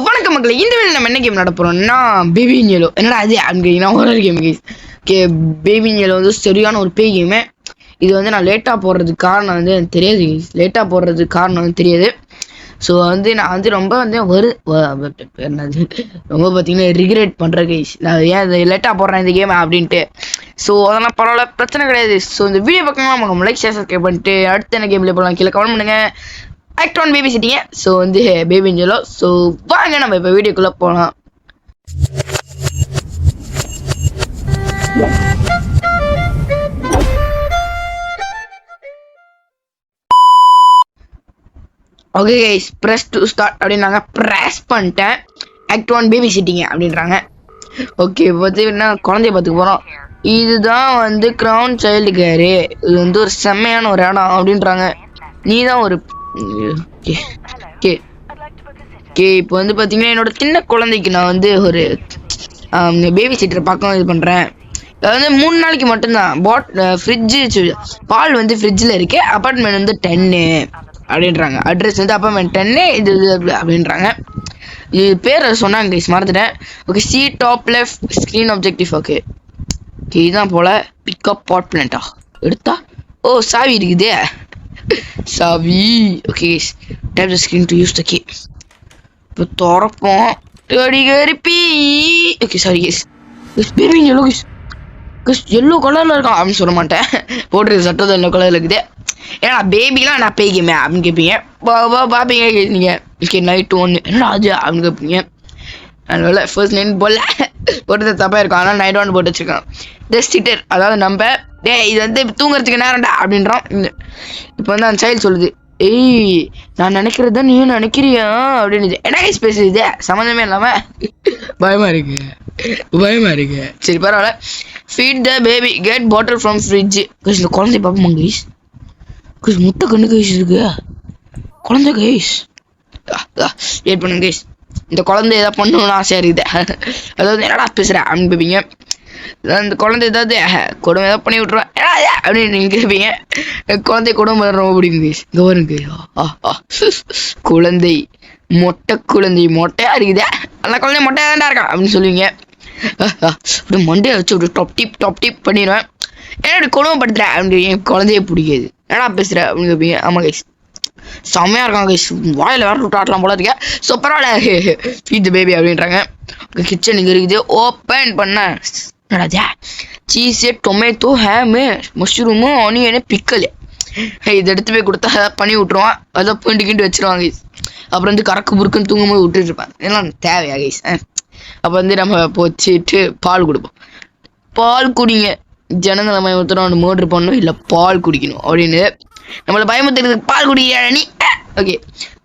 வணக்கம் மக்களே, இந்த வீடியோல நம்ம என்ன கேம் நட போறோம்னா பேபி இன்ஜெலோ. என்னடா அது அப்படின்னா horror game guys. Okay, baby in yellow வந்து சரியான ஒரு பேய் கேமு. இது வந்து நான் லேட்டாக போடுறதுக்கு காரணம் வந்து எனக்கு தெரியாது கைஸ். லேட்டாக போடுறதுக்கு காரணம் வந்து தெரியாது. ஸோ வந்து நான் வந்து ரொம்ப வந்து என்னது ரொம்ப பார்த்தீங்கன்னா ரிக்ரெட் பண்ணுறேன் கைஸ். நான் ஏன் இது லேட்டாக போடுறேன் இந்த கேமை அப்படின்ட்டு. ஸோ அதெல்லாம் பரவாயில்ல, பிரச்சனை கிடையாது. ஸோ இந்த வீடியோ பக்கமாக நம்ம லைக் ஷேர் சப்ஸ்கிரைப் பண்ணிட்டு அடுத்து என்ன கேம்ல போகலாம் கீழே கமெண்ட் பண்ணுங்க. Act one babysitting. So வந்து பேபி இன்ஜெலோ. ஸோ வாங்க நம்ம இப்போ வீடியோக்குள்ளே போகலாம். Okay guys, press to start அப்படின்னாங்க. ப்ரெஸ் பண்ணிட்டேன். ஆக்ட் ஒன் பேபி சிட்டிங்க அப்படின்றாங்க. ஓகே, பார்த்தீங்கன்னா குழந்தைய பார்த்துக்க போகிறோம். இதுதான் வந்து கிரவுன் சைல்டு கேரு. இது வந்து ஒரு செம்மையான ஒரு இடம் அப்படின்றாங்க. நீ தான் ஒரு இப்போ வந்து பார்த்தீங்கன்னா என்னோட சின்ன குழந்தைக்கு நான் வந்து ஒரு பேபி சிட்டர் பக்கம் இது பண்ணுறேன். அது வந்து 3 நாளைக்கு மட்டும்தான். ஃப்ரிட்ஜு பால் வந்து ஃப்ரிட்ஜில் இருக்கு. அப்பார்ட்மெண்ட் வந்து 10 அப்படின்றாங்க. அட்ரஸ் வந்து அப்பார்ட்மெண்ட் 10 இது அப்படின்றாங்க. இது பேர் சொன்னாங்க கைஸ், மறந்துட்டேன். Okay, C top left screen objective. Okay okay, இதுதான் போல் பிக்கப் பாட் பிளான்ட்டா எடுத்தா. ஓ, சாவி இருக்குதே, சாவி. Okay, tap the screen to use the key. இப்போ திறப்போம். Okay sorry guys, baby yellow case. Yellow கலரில் இருக்கான் அப்படின்னு சொல்ல மாட்டேன். போட்டுருக்கு சட்டை எல்லோ கலரில் இருக்குது. ஏன்னா பேபிலாம் நான் பேய்க்குமே அப்படின்னு கேட்பீங்க. பார்ப்பீங்க நீங்கள். ஓகே, நைட்டு 1 என்ன ஆச்சு அப்படின்னு கேட்பீங்க. அதனால ஃபர்ஸ்ட் நைட் போல போட்டது தப்பாக இருக்கும். ஆனால் நைட் 1 போட்டு வச்சுருக்கான். ஜஸ்ட் சிட்டர், அதாவது நம்ம இது வந்து தூங்குறதுக்கு நேரம்டா அப்படின்றோம். இப்போ வந்து அந்த சைல்டு சொல்லுது, ஏய் நான் நினைக்கிறத நீயும் நினைக்கிறியா அப்படின்னு. என்ன கைஸ் பேசுது, சம்மந்தமே இல்லாமல். பயமாக இருக்கு. சரி பரவாயில்ல. Feed the baby, get bottle from fridge. Guys இந்த குழந்தைய பார்ப்போமா கைஸ். கைஸ் முட்டை கண்ணு கைஸ் இருக்கு குழந்தை கைஸ். வெயிட் பண்ணுங்க கைஸ், இந்த குழந்தை ஏதாவது பண்ணணும்னு ஆசையாக இருக்குது. அதாவது என்னடா பேசுகிறேன் அப்படின்னு கேட்பீங்க. இந்த குழந்தை ஏதாவது கொடுமை ஏதாவது பண்ணி விட்ருவேன் அப்படின்னு நீங்கள் கேட்பீங்க. குழந்தை கொடுமை ரொம்ப பிடிக்கும் கைஸ். இங்கே வருங்க, குழந்தை மொட்டையா இருக்குதே, அந்த குழந்தை மொட்டையாக தான்டா இருக்கான் அப்படின்னு சொல்லுவீங்க. அப்படி மண்டையை வச்சு அப்படி டாப் டிப் பண்ணிடுவேன். ஏன்னா அப்படி கொடுமைப்படுத்துறேன் அப்படின்னு. குழந்தைய பிடிக்காது, என்னடா பேசுகிற அப்படின்னு கேட்பீங்க. ஆமாம் கைஸ், செம்மையாக இருக்காங்க கைஸ். வாயில் வேறு விட்டாட்டலாம் போல இருக்கேன். ஸோ பரவாயில்ல, ஃபீட் த பேபி அப்படின்றாங்க. கிச்சன் இங்கே இருக்குது. ஓப்பன் பண்ண என்னடா cheese, tomato, ham, mushroom, onion, pickle. இது எடுத்து போய் கொடுத்தா பண்ணி விட்ருவான். அதான் கிண்டு வச்சிருவாங்க கைஸ். அப்புறம் வந்து கறக்கு புருக்குன்னு தூங்கும்போது விட்டுருப்பான். இதெல்லாம் தேவையா கைஸ். அப்போ வந்து நம்ம போச்சுட்டு பால் கொடுப்போம். பால் குடிங்க, ஜனங்களை பயமுறுத்தணும், மோட்ரு பண்ணணும், இல்லை பால் குடிக்கணும் அப்படின்னு நம்மளை பயமுறுத்துறதுக்கு பால் குடிக்கிற நீ. ஓகே,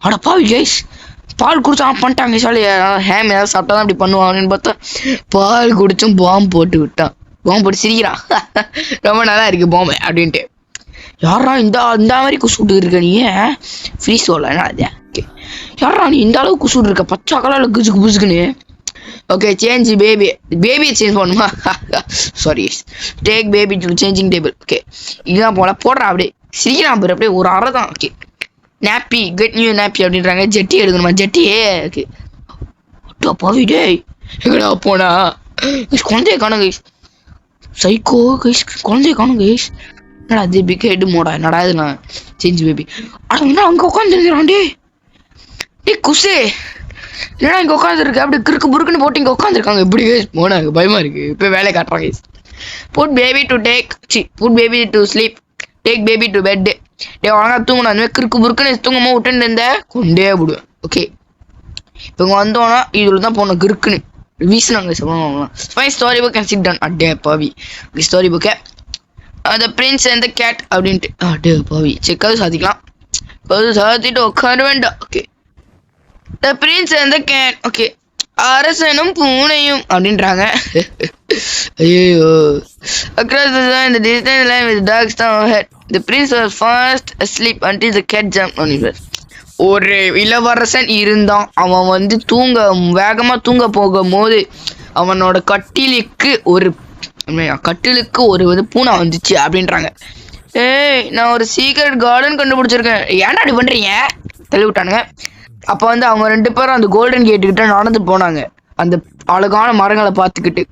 அட பாவி கைஸ், பால் குடிச்சு பண்ணிட்டாங்க சொல்லி. ஹேம் ஏதாவது சாப்பிட்டா தான் அப்படி பண்ணுவான் அப்படின்னு பார்த்தா பால் குடிச்சும் பாம்பு போட்டு விட்டான். பாம்பு போட்டு சிரிக்கிறான். ரொம்ப நல்லா இருக்கு பாம்பு அப்படின்ட்டு. யாரா இந்த மாதிரி குசுட்டு இருக்க நீ ஃப்ரீ சோல என்ன அது. ஓகே, யாரா நீ இந்த அளவுக்கு குசுட்டு இருக்க பச்சை கலரில் புசுக்குன்னு. ஓகே, சேஞ்ச் பேபியை சேஞ்ச் பண்ணுமா. Sorry, take baby to changing table. Okay, இதுதான் போல போடுறா அப்படியே சிரிக்கிறான் பேர் அப்படியே ஒரு அறை தான். Okay, nappy, get new nappy அப்படின்றாங்க. ஜெட்டி எடுக்கணுமா, ஜெட்டியே. ஓகே, பாவி டே எங்கடா போனா. குழந்தைய காணும் கைஸ். சைக்கோ கைஸ், குழந்தைய காணும் கைஸ். என்னடா அது பிக் ஹெட் மோடா, என்னடா இது நான் சேஞ்ச் பேபி. ஆனால் என்ன அங்கே உட்காந்துருக்கிறான் டே குசே. என்னடா இங்கே உட்காந்துருக்கு அப்படி கிறுக்கு புருக்குன்னு போட்டு இங்கே உட்காந்துருக்காங்க. எப்படி கைஸ் போனாங்க, பயமாக இருக்குது. இப்போ வேலையை காட்டுறாங்க guys. Put baby to sleep, take baby to bed. டே வாங்க தூங்கணும். அந்த மாதிரி கிறுக்கு புருக்குன்னு தூங்கமாக விட்டுன்னு இருந்தேன் கொண்டே விடுவேன். ஓகே, இப்போ இங்கே வந்தோன்னா இதில் தான் போனோம் கிறுக்குன்னு வீசினாங்க. Find story book and sit down. அட்டே பாவி. ஓகே, ஸ்டோரி புக்கை the prince and the cat அப்படின்ட்டு. அட்டே பாவி, சரி கது சாத்திக்கலாம். கது சாத்திட்டு உட்கார வேண்டாம். Okay, the prince and the cat. Okay, அரசனும் பூனையும் அப்படின்றாங்க. ஐயோ, across the distant line with dogs down ahead. The prince was fast asleep until the cat jumped on him. ஒரு இளவரசன் இருந்தான். அவன் வந்து வேகமாக தூங்க போகும்போது அவனோட கட்டிலுக்கு ஒரு வந்து பூனை வந்துச்சு அப்படின்றாங்க. ஏய், நான் ஒரு சீக்ரெட் கார்டன் கண்டுபிடிச்சிருக்கேன். ஏன்டா அப்படி பண்ணுறீங்க, தள்ளி விட்டானுங்க. அப்போ வந்து அவங்க 2 பேரும் அந்த கோல்டன் கேட்டு கிட்ட நடந்து போனாங்க அந்த அழகான மரங்களை பார்த்துக்கிட்டு.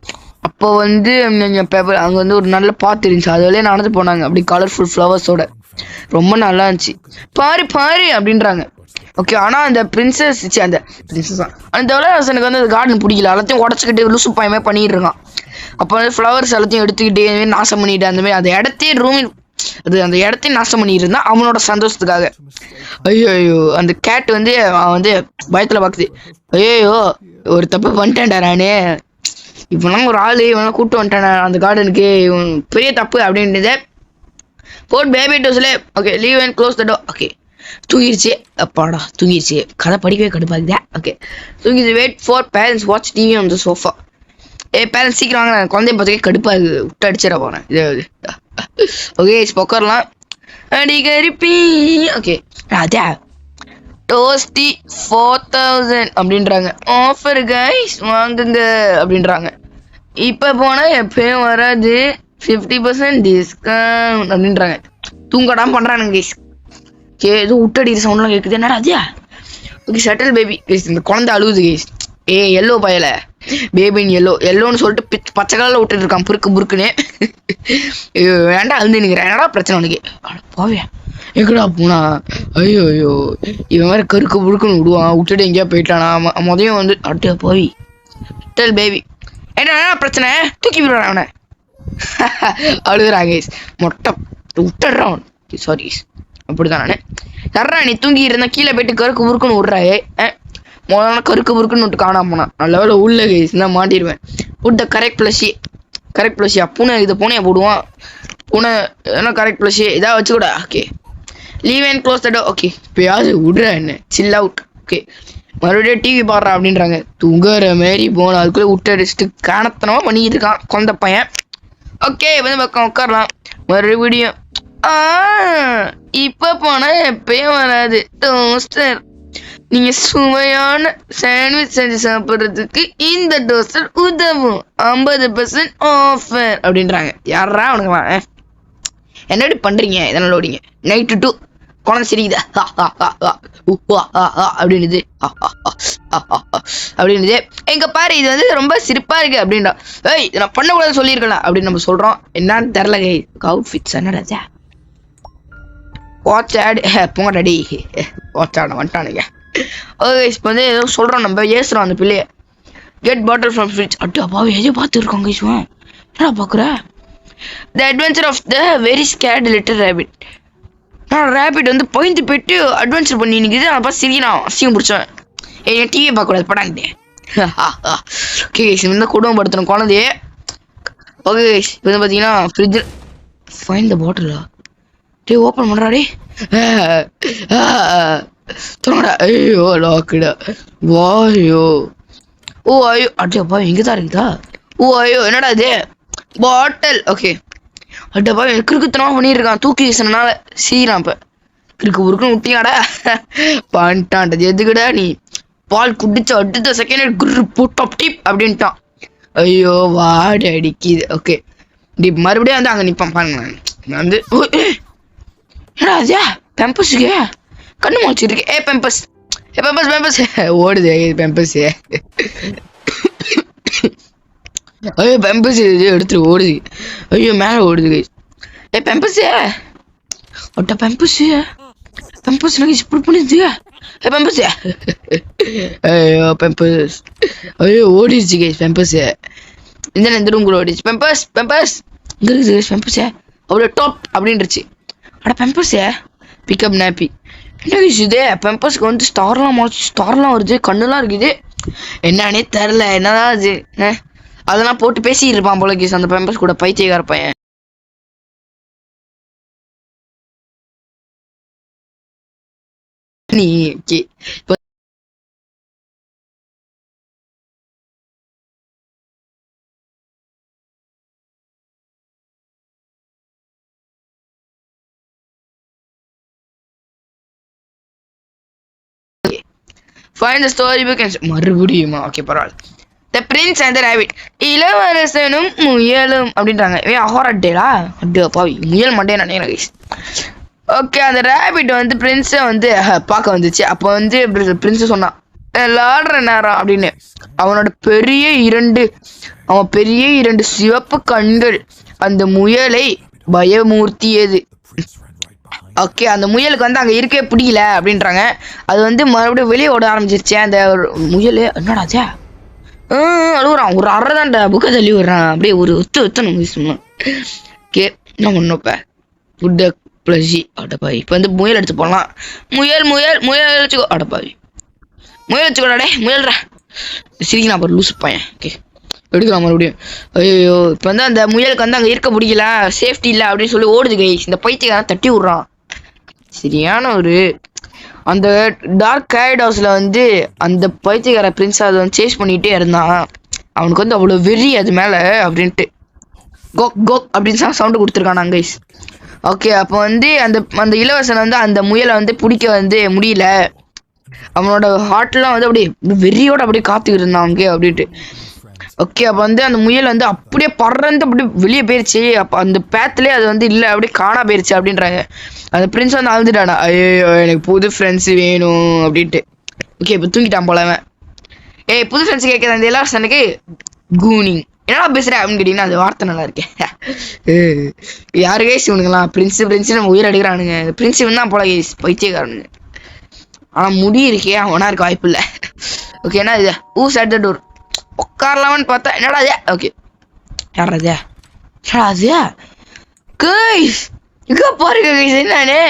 அப்போ வந்து அங்கே வந்து ஒரு நல்ல பாத்து இருந்துச்சு, அது வழியே நடந்து போனாங்க அப்படி கலர்ஃபுல் ஃப்ளவர்ஸோட. ரொம்ப நல்லா இருந்துச்சு. பாரு பாரு அப்படின்றாங்க. ஓகே, ஆனால் அந்த பிரின்சஸ் அந்த பிரின்சஸ் அந்த இளவரசனுக்கு வந்து அந்த கார்டன் பிடிக்கல, எல்லாத்தையும் உடச்சிக்கிட்டு லூசு பயமே பண்ணிட்டு இருக்கான். அப்போ வந்து ஃப்ளவர்ஸ் எல்லாத்தையும் எடுத்துக்கிட்டு நாசம் பண்ணிட்டு அந்த மாதிரி அந்த இடத்தையும் அந்த இடத்தையும் நாசம் பண்ணிட்டு இருந்தான் அவனோட சந்தோஷத்துக்காக. ஐயோ அந்த கேட் வந்து அவன் வந்து பயத்துல பாக்குது. ஐயோ ஒரு தப்பு பண்ணிட்டேன்டா நானு, இவெல்லாம் ஒரு ஆளு இவெல்லாம் கூப்பிட்டு வந்துட்டேன் அந்த கார்டனுக்கு, இவன் பெரிய தப்பு அப்படின்றது. Put baby to sleep. Okay, leave and close the door. Okay, தூங்கிடுச்சு. அப்பாடா தூங்கிடுச்சு, கதை படிக்கவே கடுப்பாக்குதா. ஓகே, தூங்கிடுச்சு. Wait for parents watch TV on the sofa. Parents சீக்கிரம் வாங்க, குழந்தைய பார்த்துக்கே கடுப்பா இருக்கு, விட்டு அடிச்சிட போறேன். ஓகே உட்காரலாம். அடிக்கரிப்பி. ஓகே, அதே டோஸ்டி 4000 அப்படின்றாங்க. ஆஃபர் கைஸ் வாங்குங்க அப்படின்றாங்க. இப்போ போனால் எப்பயும் வராது, 50% டிஸ்கவுண்ட் அப்படின்றாங்க. தூங்கடாம பண்ணுறானுங்க கைஸ். ஓகே, எதுவும் விட்டடிக்கிற சவுண்ட்லாம் கேட்குது, என்னடா அதே. Okay, shuttle baby guys. இந்த குழந்தை அழுகுது கைஸ். எல்லோ பயல பேபின் எல்லோன்னு சொல்லிட்டு பச்சை கலரில் விட்டுட்டு இருக்கான் புருக்கு புருக்குன்னு. வேண்டா அழுந்து நிற்கிறேன், என்னடா பிரச்சனை உனக்கு போவே எங்கடா போனா. ஐயோ ஐயோ இவன் வேற கருக்கு புருக்குன்னு விடுவான், விட்டுட்டு எங்கேயா போயிட்டானா மொதையும் வந்து அட்டு போய் டெல் பேபி என்ன பிரச்சனை தூக்கி விடுறான் அவனை. அழுகுறாங்க மொட்டை விட்டுடுறான். சாரி அப்படிதான் நான் தர்றேன். நீ தூங்கி இருந்தா கீழே போயிட்டு கருக்கு புருக்குன்னு விடுறாயே, முதல்ல கருக்கு புருக்குன்னு விட்டு காணாம போனான். நல்ல வேலை உள்ள கைஸ் நான் மாட்டிடுவேன். புட் த கரெக்ட் ப்ளஷியா பூனை இது பூனையை போடுவான். பூனை என்ன கரெக்ட் ப்ளஷியே இதாக வச்சுக்கூட. Okay, leave and close the door. Okay, இப்போயாவது விடுற என்ன சில் அவுட். ஓகே, மறுபடியும் டிவி பாடுறான் அப்படின்றாங்க. தூங்குற மாரி போன அதுக்குள்ளே விட்டு அடிச்சுட்டு காணத்தனமாக பண்ணிக்கிட்டு இருக்கான் குழந்த பையன். ஓகே, வந்து பக்கம் உட்காரலாம். மறுபடியும் இப்போ போனால் எப்பயும் வராது டோஸ்டர். நீங்க சுவையான சாண்ட்விச் செஞ்சு சாப்பிட்றதுக்கு இந்த டோஸ்டர் உதவும், 50% ஆஃபர் அப்படின்றாங்க. யாரா அவனுங்களா என்னடி பண்றீங்க இதனால ஓடிங்க நைட்டு 2 குழந்தை சிரிக்குது அப்படின்னுது அப்படின்னுது. எங்க பாரு இது வந்து ரொம்ப சிரிப்பா இருக்கு அப்படின்றா. ஏய் இதை நான் பண்ணக்கூடாதுன்னு சொல்லியிருக்கலாம் அப்படின்னு நம்ம சொல்றோம். என்னன்னு தெரில கை அவுட்ஃபிட்ஸ் என்னடா வாட்ச் ஆட் போங்கடாடி வாட்ச் ஆட வந்துட்டானுங்க. ஓகே, இப்போ வந்து ஏதோ சொல்கிறோம் நம்ம ஏசுகிறோம் அந்த பிள்ளைய. Get bottle from fridge. அட்டு அப்பாவே எதையும் பார்த்துருக்கோம் கைஸ்வன், என்னடா பார்க்குற. The adventure of the very scared little rabbit. நான் ரேபிட் வந்து பயந்து போயிட்டு அட்வென்ச்சர் பண்ணி நிற்கிது. நான் பார்த்து சிரிக்கிறான், அசியம் பிடிச்சேன். என் டிவியை பார்க்கக்கூடாது படாங்கிட்டே. ஓகே கைஸ், இந்த குடும்பப்படுத்தணும் குழந்தையே. ஓகே கைஸ், இப்போ வந்து பார்த்தீங்கன்னா ஃப்ரிட்ஜ் ஃபைன் த பாட்டிலா டே ஓப்பன் பண்ணுறாடே தோடா. ஐயோ லாக்குடா வாயோ. ஓ ஐயோ அட்டப்பா எங்கே தான் இருக்குதா. ஓ ஐயோ என்னடா இது பாட்டில். ஓகே அட்டப்பா கிறுக்குத்தனமாக பண்ணியிருக்கான், தூக்கி வீசினால சீரான். இப்போ கிறுக்கு உருக்குன்னு விட்டியாடா பண்ணிட்டான்டது. எதுக்குடா நீ பால் குடிச்ச அடுத்த செகண்ட் குரு டாப் டிப் அப்படின்ட்டான். ஐயோ வாடி அடிக்குது. ஓகே டி மறுபடியும் வந்து அங்கே நிற்பான் பாருங்க. நான் வந்து என்னடா அது பெம்பஸுக்கு கண்ணு முடிச்சிருக்கு. பெம்பஸ் பெம்பஸ் ஓடுது பெம்பஸ். ஐயோ பெம்பஸ் எடுத்துட்டு ஓடுது. ஐயோ மேலே ஓடுது. பெம்பஸ் ஒட்ட பெம்பஸ் இப்படி பண்ணுது. பெம்பஸ் ஐயோ பெம்பஸ் ஐயோ ஓடிடுச்சு கைஸ் பெம்பஸ். இந்த ரூம் கூட ஓடிச்சு. பெம்பஸ் இங்கே இருக்குது கைஸ் பெம்பஸ் அவ்வளோ டாப் அப்படின்ருச்சு. அட பெம்பஸ் பிக்கப் நாப்பி என்ன கைஸ் இது. பெம்பஸ்க்கு வந்து ஸ்டார்லாம் வருது, கண்ணுலாம் இருக்குது, என்னன்னே தெரில என்னதான் அது. அதெல்லாம் போட்டு பேசிட்டு இருப்பான் போல கைஸ் அந்த பெம்பஸ் கூட, பைத்தியக்கார பையன். நீ find the storybook and மறுபடியுமா. ஓகே பரவாயில்ல. The Prince and the Rabbit. இளவரசனும் முயலும் அப்படின்றாங்க. அஹோரட்டேலா அட்டு பாவி முயல் மண்டே நினைக்கிறேன் கைஸ். ஓகே அந்த ரேபிட் வந்து பிரின்ஸை வந்து பார்க்க வந்துச்சு. அப்போ வந்து பிரின்ஸ் சொன்னான் விளாடுற நேரம் அப்படின்னு. அவன் பெரிய இரண்டு சிவப்பு கண்கள் அந்த முயலை பயமூர்த்தியது. ஓகே அந்த முயலுக்கு வந்து அங்கே இருக்கவே பிடிக்கல அப்படின்றாங்க. அது வந்து மறுபடியும் வெளியே ஓட ஆரம்பிச்சிருச்சு. அந்த முயல் என்னடாச்சா அழுகுறான். ஒரு அரை தான்டா புக்கை தள்ளி விடுறான். அப்படியே ஒரு ஒத்தணும் சொன்னான். ஓகே என்ன பண்ணப்ப ஃபுட்டு ப்ளஸி அடப்பாவி. இப்போ வந்து முயல் எடுத்து போடலாம். முயல் வச்சுக்கோ அடப்பாவி. முயல் வச்சுக்கோடா முயல்ரா சிரிக்கலாம் அப்புறம் லூசு பையன். ஓகே எடுக்கலாம் மறுபடியும். ஐயோ இப்போ வந்து அந்த முயலுக்கு வந்து அங்கே இருக்க பிடிக்கல சேஃப்டி இல்லை அப்படின்னு சொல்லி ஓடுது கைஸ். இந்த பைத்தியக்காரன் தட்டி விட்றான். சரியான ஒரு அந்த டார்க் கேட் ஹவுஸில் வந்து அந்த பைத்தியக்கார பிரின்ஸ் அதை வந்து சேஸ் பண்ணிகிட்டே இருந்தான். அவனுக்கு வந்து அவ்வளோ வெறி அது மேலே அப்படின்ட்டு கோக் அப்படின்னு சவுண்டு கொடுத்துருக்கான் கைஸ். ஓகே அப்போ வந்து அந்த இளவரசன் வந்து அந்த முயலை வந்து பிடிக்க வந்து முடியல. அவனோட ஹார்ட்லாம் வந்து அப்படியே வெறியோட அப்படியே காத்துக்கிட்டு இருந்தான் அங்கே அப்படின்ட்டு. ஓகே அப்போ வந்து அந்த முயல் வந்து அப்படியே பறந்து அப்படியே வெளியே போயிருச்சு. அப்போ அந்த பேத்துலேயே அது வந்து இல்லை அப்படியே காணா போயிருச்சு அப்படின்றாங்க. அந்த பிரின்ஸ் வந்து அழுதுட்டானா ஐயோ எனக்கு புது ஃப்ரெண்ட்ஸ் வேணும் அப்படின்ட்டு. ஓகே இப்போ தூங்கிட்டான் போல அவன். புது ஃப்ரெண்ட்ஸ் கேட்குற அந்த இளவரசனுக்கு கூனிங் என்னடா பேசுற அப்படின்னு கேட்டீங்கன்னா அது வார்த்தை நல்லா இருக்கேன். யாரு கைஸ் இவனுங்களாம் பிரின்ஸ் நம்ம உயிர் அடிக்கிறானுங்க. பிரின்ஸ் இவன் தான் போல கைஸ் பைத்தியக்காரனுங்க. ஆனால் முடி இருக்கே அவனா இருக்க வாய்ப்பு இல்லை. ஓகே என்ன இது சாட் த டோர் உட்காரலாமன்னு பார்த்தா என்னடா அது. ஓகே யாரா அது கைஸ் இங்கே பாருங்க கைஸ் என்னன்னு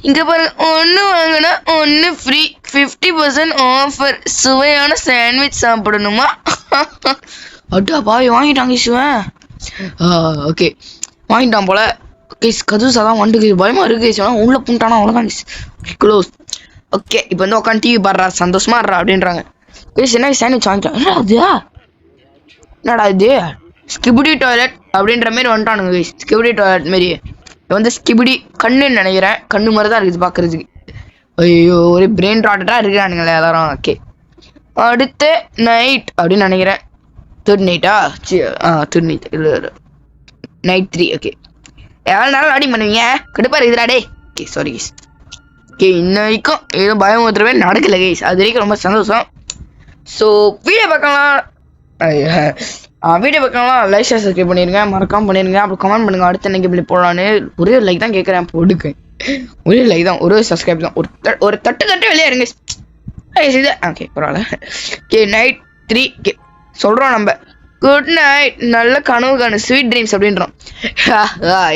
இங்கே பாருங்க ஒன்று வாங்கினா ஒன்று ஃப்ரீ 50% ஆஃபர் சுவையான சாண்ட்விச் சாப்பிடணுமா. அட்டா பாவி வாங்கிட்டாங்க ஈஸ்வன். ஓகே வாங்கிட்டான் போல கைஸ். கதுசா தான் வந்துட்டு பயமா இருக்கு கைஸ். உள்ள பூண்டானா அவ்வளோதான் க்ளோஸ். ஓகே இப்போ வந்து உட்காந்து டிவி பாடுறா சந்தோஷமா இருறா அப்படின்றாங்க கைஸ். என்ன சாண்ட்விச் வாங்கிட்டான் என்னடா இது ஸ்கிபிடி டாய்லெட் அப்படின்ற மாரி வந்துட்டானுங்க கைஸ். ஸ்கிபிடி டாய்லெட் மாரி வந்து ஸ்கிபிடி கண்ணுன்னு நினைக்கிறேன். கண்ணு மாதிரி தான் இருக்குது பார்க்கறதுக்கு. ஐயோ ஒரு பிரெயின் ராட்டா இருக்கிறானுங்களே எல்லாரும். ஓகே அடுத்த நைட் அப்படின்னு நினைக்கிறேன். தேர்ட் நைட்டா தேர்ட் நைட் இல்லை நைட் 3. ஓகே எவ்வளோ நேரம் அடி பண்ணுவீங்க கடுப்பா இருக்குதுடா டே. Okay sorry guys. ஓகே இன்ன வரைக்கும் ஏதோ பயம் ஒருத்தரவே நடக்கல கைஸ். அது வரைக்கும் ரொம்ப சந்தோஷம். ஸோ வீடியோ பார்க்கலாம் லைக் ஷேர் சப்ஸ்கிரைப் பண்ணிடுங்க மறக்காம பண்ணிடுங்க. அப்புறம் கமெண்ட் பண்ணுங்க அடுத்த இன்னைக்கு இப்படி போடலான்னு. ஒரே லைக் தான் கேட்குறேன் போடுங்க. ஒரே லைக் தான் ஒரு சப்ஸ்கிரைப் தான். ஒரு தட்டு வெளியே இருங்க. ஓகே பரவாயில்ல. Okay night 3. ஓகே சொல்கிறோம் நம்ம குட் நைட் நல்ல கனவு காணு ஸ்வீட் ட்ரீம்ஸ் அப்படின்றோம்.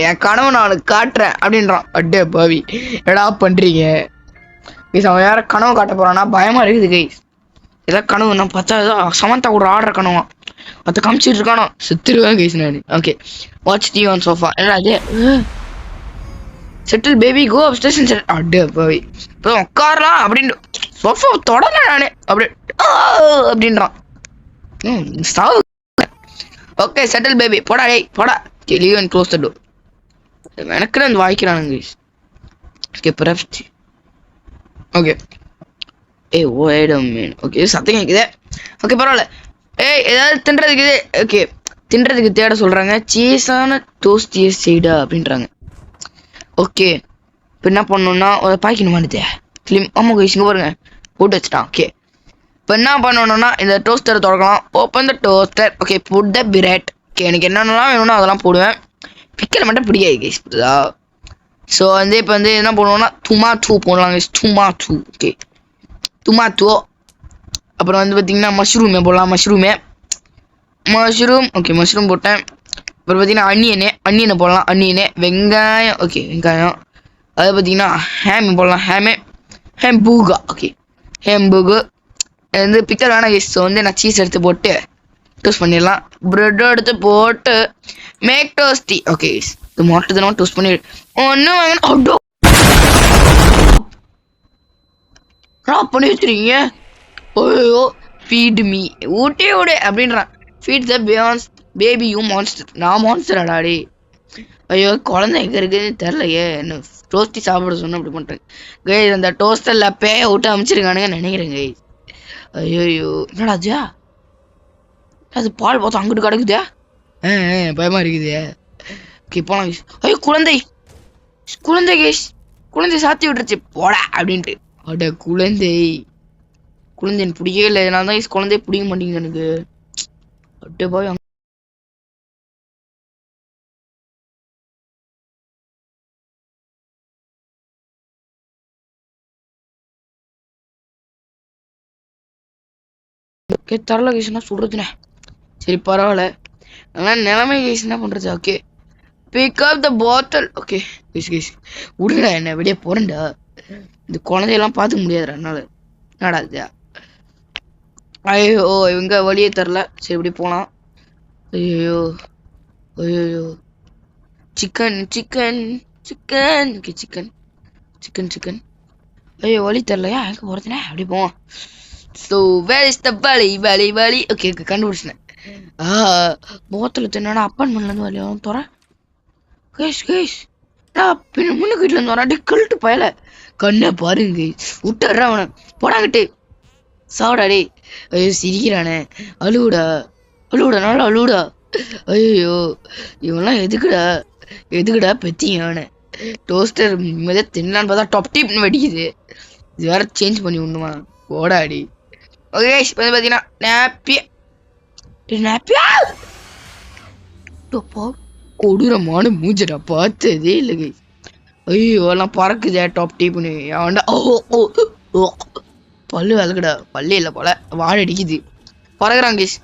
என் கனவு நான் அவனுக்கு காட்டுறேன் அப்படின்றான். அட்டே பாவி எடா பண்ணுறீங்க கைஸ். அவன் யாரை கனவு காட்ட போகிறான்னா பயமாக இருக்குது கைஸ். ஏதாவது கனவு நான் பார்த்தா ஏதோ சமந்தா கூட ஆடுற கனவா அதை காமிச்சிட்டு இருக்கானோ செத்துருவேன் கைஸ் நான். Okay watch TV on sofa என்ன அது settle baby go upstairs and settle அட்டே பாவி இப்போ உட்காரலாம் அப்படின்னு சோஃபா தொடல நான் அப்படி அப்படின்றான். ஓகே செட்டில் பேபி போடா டேய் போடா leave and close the door. எனக்கு வந்து வாய்க்கிறானுங்க. Okay perfect. Okay wait a minute. Okay சத்தம் கேட்குது. ஓகே பரவாயில்ல. ஏதாவது தின்றதுக்கு இது. ஓகே தின்றதுக்கு தேட சொல்கிறாங்க. சீஸான டோஸ்டிய சைடா அப்படின்றாங்க. ஓகே இப்போ என்ன பண்ணணும்னா பாய்க்கணுமானது கிளீம் ஆமாம் கைஸ் இங்கே பாருங்க போட்டு வச்சுட்டான். ஓகே இப்போ என்ன பண்ணணும்னா இந்த டோஸ்டரை திறக்கலாம். Open the toaster. Okay put the bread. Okay எனக்கு என்னென்னலாம் வேணும்னா அதெல்லாம் போடுவேன். பிக்கல் மட்டும் பிடிக்காது கைஸ் புரியுதா. ஸோ வந்து இப்போ வந்து என்ன பண்ணுவோம்னா டொமாட்டோ போடலாம் கைஸ். Tomato okay tomato. அப்புறம் வந்து பார்த்தீங்கன்னா மஷ்ரூமே போடலாம். மஷ்ரூம் ஓகே மஷ்ரூம் போட்டேன். அப்புறம் பார்த்தீங்கன்னா அன்னியனை போடலாம். வெங்காயம் ஓகே வெங்காயம். அது பார்த்தீங்கன்னா ஹேம் போடலாம். ஹேம்பூகா ஓகே ஹேம்பூகு வந்து பிக்கல் வேணாம் கைஸ். ஸோ வந்து நான் சீஸ் எடுத்து போட்டு டோஸ்ட் பண்ணிடலாம். ப்ரெட் எடுத்து போட்டு மேக் டோஸ்டி. ஓகே இது மட்டும் தான் டோஸ்ட் பண்ணி ஒன்றும் வாங்கினா பண்ணி வச்சுருக்கீங்க. ஓயோ ஃபீட் மீ ஊட்டே விடு அப்படின்றான். Feed the baby you monster. நான் மான்ஸ்டராடா டே. ஐயோ குழந்தை எங்கே இருக்குதுன்னு தெரிலையே. என்ன டோஸ்டி சாப்பிட சொன்ன அப்படி பண்ணுறேன் கைஸ். அந்த டோஸ்டரில் பேய விட்டு அமைச்சிருக்கானுங்க நினைக்கிறேன் கைஸ். ஐயோ என்னடாச்சா அது பால் பார்த்தா அங்கிட்டு கிடக்குதா பயமாக இருக்குது. ஓகே போலாம் கைஸ். ஐயோ குழந்தை குழந்தை கேஸ், குழந்தை சாத்தி விட்டுருச்சு போடா அப்படின்ட்டு. அட குழந்தை எனக்கு பிடிக்கவே இல்லை. நான் தான் குழந்தைய பிடிக்க மாட்டேங்குது எனக்கு. அட்டே போய் தரல கேஸ்னா சொல்றதுனே. சரி பரவாயில்ல, அதெல்லாம் நிலைமை கேஸ் என்ன பண்றது. ஓகே பிக் அப் த பாட்டில். ஓகே கேஸ் விடுடா, என்ன வெளியே போறேன்டா. இந்த குழந்தையெல்லாம் பார்த்துக்க முடியாதுடா என்னால. என்னடா இது? ஐயோ இவங்க வழியே தரல. சரி இப்படி போலாம். ஐயோ ஐயோ chicken chicken chicken. Okay chicken chicken chicken. ஐயோ வழி தரலையா? எங்க போறதுனே? அப்படி போவோம். ஸோ வேர் இஸ் த வழி வழி வழி. ஓகே கண்டுபிடிச்சினேன். போத்தல தின்னா அப்பார்ட்மெண்ட்லேருந்து வழியாகவும் தோற கேஷ் கேஷ். முன்னுக்கு வீட்டில் இருந்து வராட்டி கழுட்டு பயல கண்ணை பாருங்க. விட்டுறா அவனை போடாங்கிட்டு சாடாடே. ஐயோ சிரிக்கிறானே. அழுவுடா அழுவுடா நல்லா அழுவுடா. ஐயோ இவன்லாம் எதுக்குடா பெத்திங்க அவனை. டோஸ்டர் மித தின்னான்னு பார்த்தா டாப் டிப்னு வெடிக்குது. இது வேற சேஞ்ச் பண்ணி விடணுமா? ஓடாடி. ஓகே இப்போ வந்து பார்த்தீங்கன்னா நாப்பியா கொடூரமான மூஞ்சடா, பார்த்ததே இல்லை கை. ஐயோ எல்லாம் பறக்குதே டாப் டிப்னு. அவன்டா ஓ பல்லு விளக்குடா. பல்லு இல்லை போல, வாழை அடிக்குது. பறக்குறான் கேஸ்.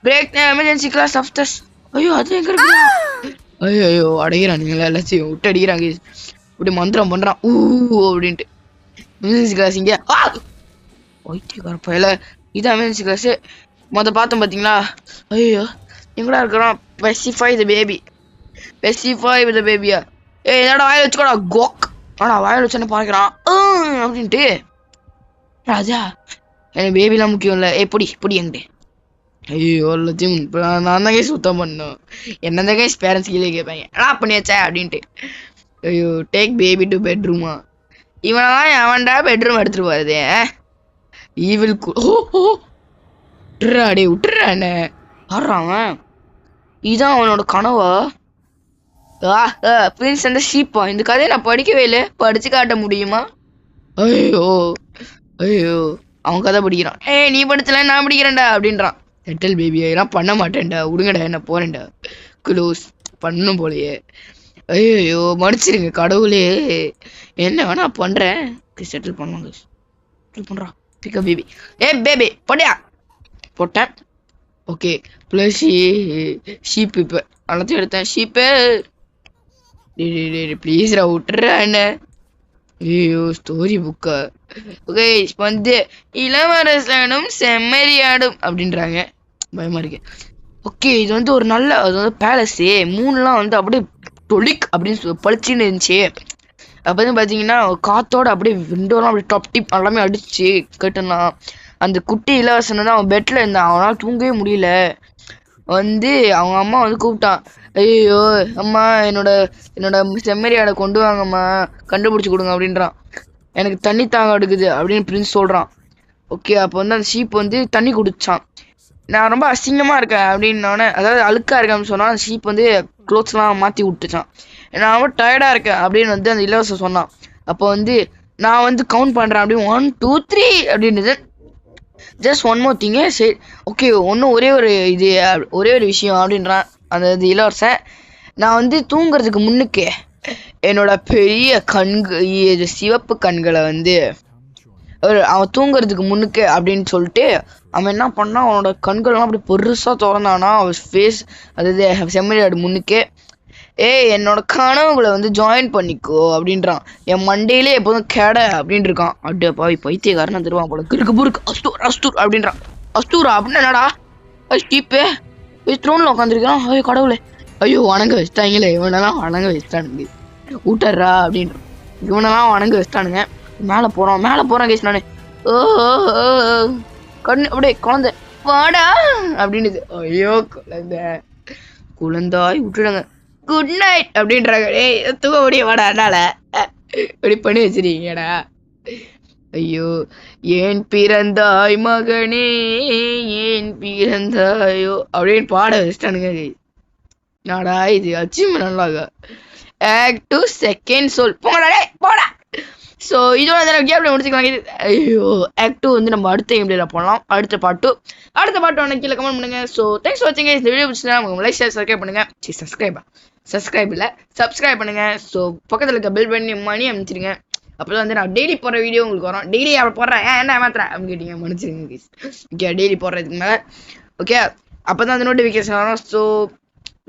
Brake emergency class அப்டர்ஸ். ஐயோ அது எங்க இருக்கு? ஐயோ அடைகிறானுங்களா எல்லாத்தையும் விட்டு அடிக்கிறாங்க. இப்படி மந்திரம் பண்றான் ஊ அப்படின்ட்டு. எமர்ஜென்சி கிளாஸ் இங்க ஒய்த்திக்கார பையல. இதான் எமர்ஜென்சி கிளாஸ். பார்த்தோம் பார்த்தீங்களா? ஐயோ எங்கடா இருக்கிறான்? Specify the baby. Specify with the பேபியா? என்னடா வாயில் வச்சுக்கோடா கோக். ஆனா வாயில் வச்சு என்ன பார்க்குறான் அப்படின்ட்டு. ராஜா எனக்கு பேபிலாம் முக்கியம் இல்லை. பொடி என்கிட்ட. ஐயோ எல்லாத்தையும் நான் தான் சுத்தம் பண்ணணும். என்னதான் கேஸ் பேரண்ட்ஸ் கீழே கேட்பாங்க என்ன பண்ணியாச்சா அப்படின்ட்டு. ஐயோ டேக் பேபி டு பெட்ரூமா? இவனெல்லாம் எவன்டா பெட்ரூம் எடுத்துட்டு போறது? ஈவில் விட்டுறாடே விட்டுறானே. ஆடுறான். இதுதான் அவனோட கனவா? பிரின்ஸ் அந்த ஷீப்பா? இந்த கதையை நான் படிக்கவே இல்லை. படிச்சு காட்ட முடியுமா? ஐயோ ஐயோ அவன் கதை படிக்கிறான். நீ படிச்சல நான் படிக்கிறேன்டா அப்படின்றான். செட்டில் பேபி எல்லாம் பண்ண மாட்டேன்டா, விடுங்கடா என்ன போறேன்டா. க்ளோஸ் பண்ணும் போலையே. ஐயோ மன்னிச்சிருங்க கடவுளே, என்ன வேணா பண்றேன். செட்டில் பண்ணுவாங்க. செட்டில் பண்றான். Pickup baby. பேபி போட்டியா? போட்டேன். Okay plus sheep. இப்போ எல்லாத்தையும் எடுத்தேன். ஷீப்பு ப்ளீஸ்ரா விட்டுறா என்ன. ஐயோ ஸ்டோரி புக்கா? ஓகே இப்போ வந்து இளவரசனும் செம்மறியாடும் அப்படின்றாங்க. பயமா இருக்கு. ஓகே இது வந்து ஒரு நல்ல, அது வந்து பேலஸு. மூணுலாம் வந்து அப்படியே டொலிக் அப்படின்னு பளிச்சுன்னு இருந்துச்சு. அப்போ வந்து பார்த்தீங்கன்னா காத்தோட அப்படியே விண்டோலாம் அப்படியே டாப் டிப் எல்லாமே அடிச்சு கேட்டுனான். அந்த குட்டி இளவரசன் வந்து அவன் பெட்டில் இருந்தான். அவனால் தூங்கவே முடியல. வந்து அவங்க அம்மா வந்து கூப்பிட்டான். ஐயோ அம்மா என்னோட செம்மறியாடை கொண்டு வாங்கம்மா, கண்டுபிடிச்சி கொடுங்க அப்படின்றான். எனக்கு தண்ணி தாங்க எடுக்குது அப்படின்னு பிரின்ஸ் சொல்கிறான். ஓகே அப்போ வந்து அந்த ஷீப் வந்து தண்ணி குடிச்சான். நான் ரொம்ப அசிங்கமாக இருக்கேன் அப்படின்னோடனே, அதாவது அழுக்காக இருக்கேன்னு சொன்னால் அந்த ஷீப் வந்து க்ளோத்ஸ்லாம் மாற்றி விட்டுச்சான். நான் ரொம்ப டயர்டாக இருக்கேன் அப்படின்னு வந்து அந்த இளவரசன் சொன்னான். அப்போ வந்து நான் வந்து கவுண்ட் பண்ணுறேன் அப்படின்னு 1 2 3 அப்படின்றது. Just one more thing. சரி ஓகே ஒன்றும் ஒரே ஒரு விஷயம் அப்படின்றான் அந்த இளவரசன். நான் வந்து தூங்குறதுக்கு முன்னுக்கு என்னோட பெரிய சிவப்பு கண்களை வந்து அவன் தூங்குறதுக்கு முன்னுக்கு அப்படின்னு சொல்லிட்டு அவன் என்ன பண்ணான், அவனோட கண்கள்லாம் அப்படி பெருசாக திறந்தானா அவன் ஃபேஸ், அதாவது செம்மறியாடு முன்னுக்கே. என்னோட கனவுகளை வந்து ஜாயின் பண்ணிக்கோ அப்படின்றான். என் மண்டையிலே எப்போதும் கேடை அப்படின்னு இருக்கான். அப்படியே பாவி பைத்தியக்காரன் தருவான் போல. கிறுக்கு புருக்கு அஸ்தூர் அப்படின்றான். அஸ்தூரா அப்படின்னு என்னடா? ஸ்டீப்பே த்ரோனில் உட்காந்துருக்கான். ஐயோ கடவுளே, ஐயோ வணங்க வச்சுட்டாங்களே, இவனெல்லாம் வணங்க வச்சுட்டானுங்க, ஊட்டர்றா அப்படின்றான். இவனெல்லாம் வணங்க வச்சுட்டானுங்க. மேலே போகிறான் கேஸ். நான் கண்ணு அப்படியே குழந்தை வாடா அப்படின்னுது. ஐயோ குழந்தாய் விட்டுடுங்க, குட் நைட் அப்படின்றாங்க. தூக்க முடிய வாடா என்னால. இப்படி பண்ணி வச்சிருக்கீங்கடா. ஐயோ, ஏன் பிறந்தாய் மகனே, ஏன் பிறந்தாயோ அப்படின்னு பாட வச்சிட்டானுங்க. நாடா இது அச்சீவ்மெண்ட் நல்லாக. ஆக்ட் 2 செகண்ட் சோல் போடா போடா. ஸோ இதோட கேம்ல முடிச்சுக்கலாம். இது ஐயோ ஆக்ட் 2 வந்து நம்ம அடுத்த கேம்ல போடலாம். அடுத்த பாட்டு ஒன்று கீழே கமெண்ட் பண்ணுங்க. ஸோ தேங்க்ஸ் ஃபார் வாட்சிங். இந்த வீடியோ பிடிச்சா உங்களுக்கு லைக் ஷேர் சப்ஸ்கிரைப் பண்ணுங்க. சப்ஸ்கிரைப் இல்லை சப்ஸ்கிரைப் பண்ணுங்க. ஸோ பக்கத்தில் இருக்க பெல் பண்ணி மணி அமைச்சிருங்க. அப்போ தான் வந்து நான் டெய்லி போடுற வீடியோ உங்களுக்கு வரும். டெய்லி அவள் போடுறேன் என்ன ஏமாத்துறேன் அப்படின்னு கேட்டீங்க, மன்னிச்சிருங்க. ஓகே, டெய்லி போடுறதுக்கு மேலே ஓகே அப்போ தான் அந்த நோட்டிஃபிகேஷன் வரும். ஸோ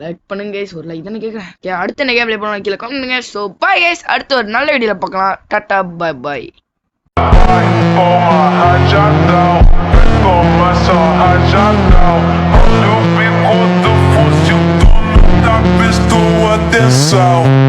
லைக் பண்ணுங்க கைஸ், ஒரு லைக் தானே கேட்குறேன். அடுத்த என்ன கேம் ப்ளே பண்ணுவோம் கீழே கமெண்ட் பண்ணுங்க. ஸோ பாய் கைஸ், அடுத்த ஒரு நல்ல வீடியோவில் பார்க்கலாம். டாட்டா பாய் பாய். Atenção